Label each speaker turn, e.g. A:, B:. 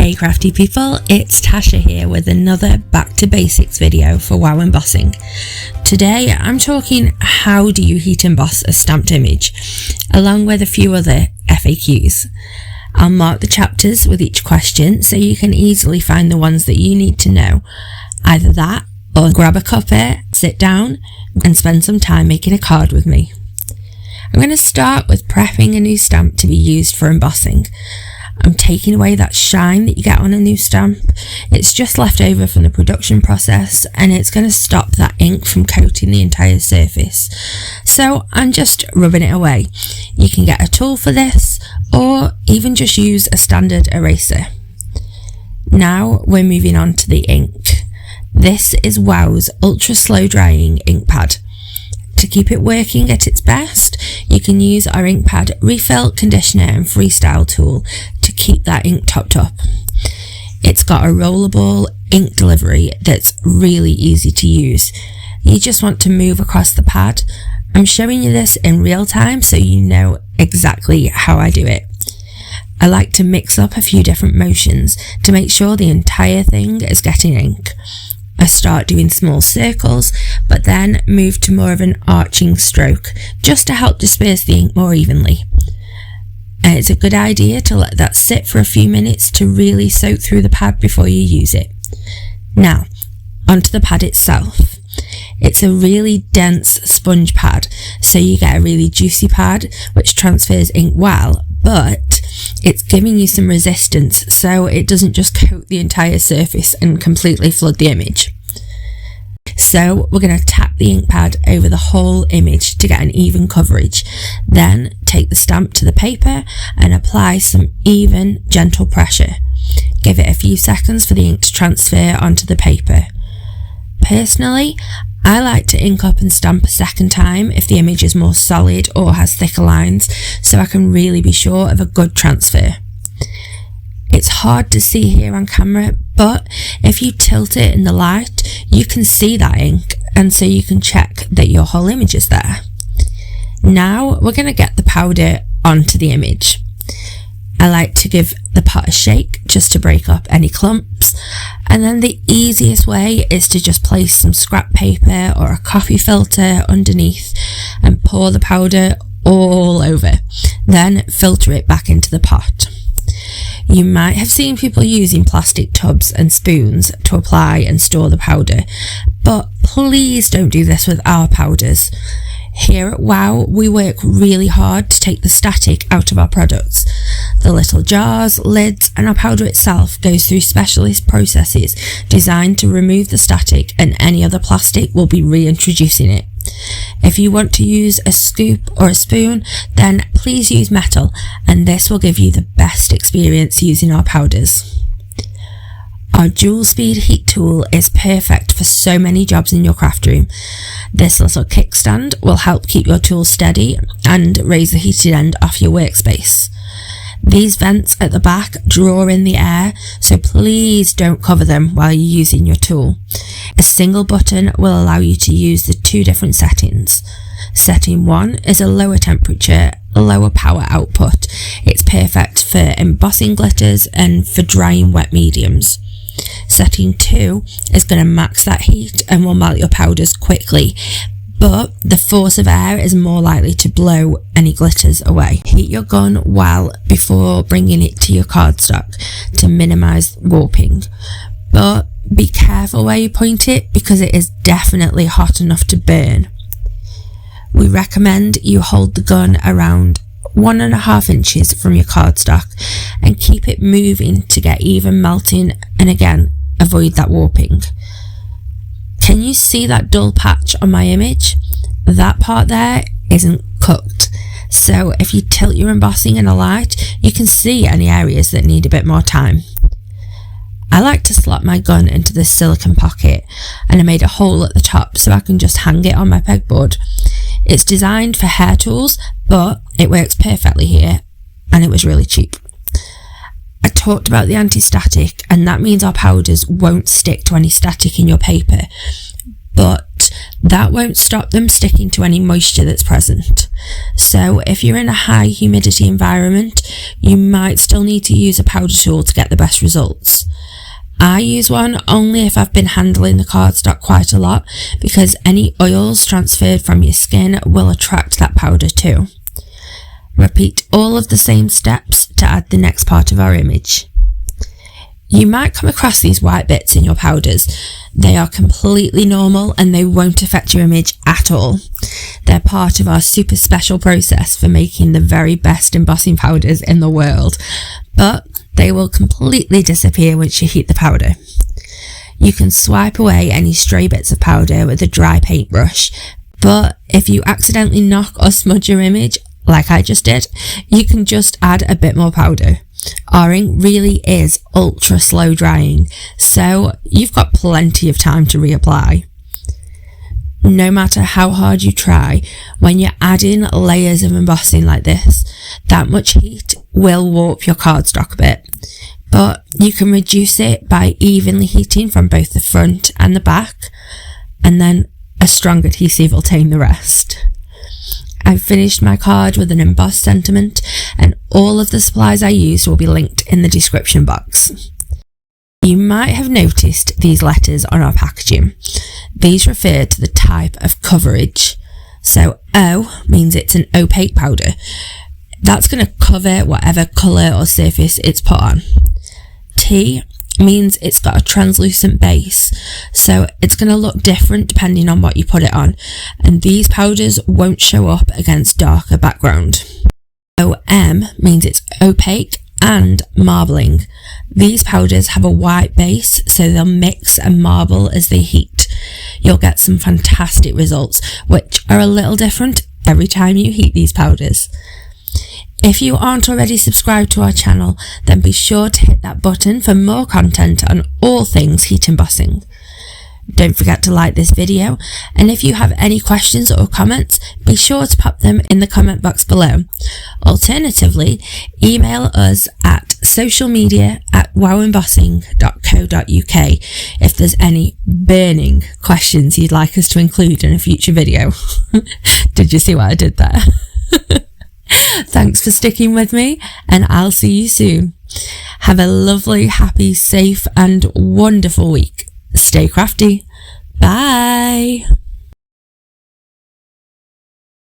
A: Hey crafty people, it's Tasha here with another back to basics video for WOW Embossing. Today I'm talking how do you heat emboss a stamped image, along with a few other FAQs. I'll mark the chapters with each question so you can easily find the ones that you need to know. Either that or grab a cuppa, sit down and spend some time making a card with me. I'm going to start with prepping a new stamp to be used for embossing. I'm taking away that shine that you get on a new stamp. It's just left over from the production process and it's going to stop that ink from coating the entire surface. So I'm just rubbing it away. You can get a tool for this or even just use a standard eraser. Now we're moving on to the ink. This is WOW's ultra slow drying ink pad. To keep it working at its best, you can use our ink pad refill, conditioner and freestyle tool to keep that ink topped up. It's got a rollable ink delivery that's really easy to use. You just want to move across the pad. I'm showing you this in real time so you know exactly how I do it. I like to mix up a few different motions to make sure the entire thing is getting ink. I start doing small circles, but then move to more of an arching stroke, just to help disperse the ink more evenly. And it's a good idea to let that sit for a few minutes to really soak through the pad before you use it. Now, onto the pad itself. It's a really dense sponge pad, so you get a really juicy pad, which transfers ink well, but it's giving you some resistance so it doesn't just coat the entire surface and completely flood the image. So we're going to tap the ink pad over the whole image to get an even coverage. Then take the stamp to the paper and apply some even, gentle pressure. Give it a few seconds for the ink to transfer onto the paper. Personally, I like to ink up and stamp a second time if the image is more solid or has thicker lines, so I can really be sure of a good transfer. It's hard to see here on camera, but if you tilt it in the light, you can see that ink, and so you can check that your whole image is there. Now we're going to get the powder onto the image. I like to give the pot a shake just to break up any clumps, and then the easiest way is to just place some scrap paper or a coffee filter underneath and pour the powder all over, then filter it back into the pot. You might have seen people using plastic tubs and spoons to apply and store the powder, but please don't do this with our powders. Here at WOW, we work really hard to take the static out of our products. The little jars, lids and our powder itself goes through specialist processes designed to remove the static, and any other plastic will be reintroducing it. If you want to use a scoop or a spoon, then please use metal, and this will give you the best experience using our powders. Our dual speed heat tool is perfect for so many jobs in your craft room. This little kickstand will help keep your tool steady and raise the heated end off your workspace. These vents at the back draw in the air, so please don't cover them while you're using your tool. A single button will allow you to use the two different settings. Setting 1 is a lower temperature, lower power output. It's perfect for embossing glitters and for drying wet mediums. Setting 2 is going to max that heat and will melt your powders quickly, but the force of air is more likely to blow any glitters away. Heat your gun well before bringing it to your cardstock to minimise warping, but be careful where you point it because it is definitely hot enough to burn. We recommend you hold the gun around 1.5 inches from your cardstock and keep it moving to get even melting, and again avoid that warping. Can you see that dull patch on my image? That part there isn't cooked, so if you tilt your embossing in a light, you can see any areas that need a bit more time. I like to slot my gun into this silicone pocket, and I made a hole at the top so I can just hang it on my pegboard. It's designed for hair tools, but it works perfectly here, and it was really cheap. I talked about the anti-static, and that means our powders won't stick to any static in your paper, but that won't stop them sticking to any moisture that's present. So if you're in a high humidity environment, you might still need to use a powder tool to get the best results. I use one only if I've been handling the cardstock quite a lot, because any oils transferred from your skin will attract that powder too. Repeat all of the same steps to add the next part of our image. You might come across these white bits in your powders. They are completely normal and they won't affect your image at all. They're part of our super special process for making the very best embossing powders in the world, but they will completely disappear once you heat the powder. You can swipe away any stray bits of powder with a dry paintbrush, but if you accidentally knock or smudge your image, like I just did, you can just add a bit more powder. Our ink really is ultra slow drying, so you've got plenty of time to reapply. No matter how hard you try, when you're adding layers of embossing like this, that much heat will warp your cardstock a bit, but you can reduce it by evenly heating from both the front and the back, and then a strong adhesive will tame the rest. I've finished my card with an embossed sentiment, and all of the supplies I used will be linked in the description box. You might have noticed these letters on our packaging. These refer to the type of coverage. So O means it's an opaque powder. That's going to cover whatever colour or surface it's put on. T means it's got a translucent base, so it's going to look different depending on what you put it on, and these powders won't show up against darker background. OM means it's opaque and marbling. These powders have a white base, so they'll mix and marble as they heat. You'll get some fantastic results, which are a little different every time you heat these powders. If you aren't already subscribed to our channel, then be sure to hit that button for more content on all things heat embossing. Don't forget to like this video, and if you have any questions or comments, be sure to pop them in the comment box below. Alternatively, email us at socialmedia@wowembossing.co.uk if there's any burning questions you'd like us to include in a future video. Did you see what I did there? Thanks for sticking with me, and I'll see you soon. Have a lovely, happy, safe and wonderful week. Stay crafty. Bye.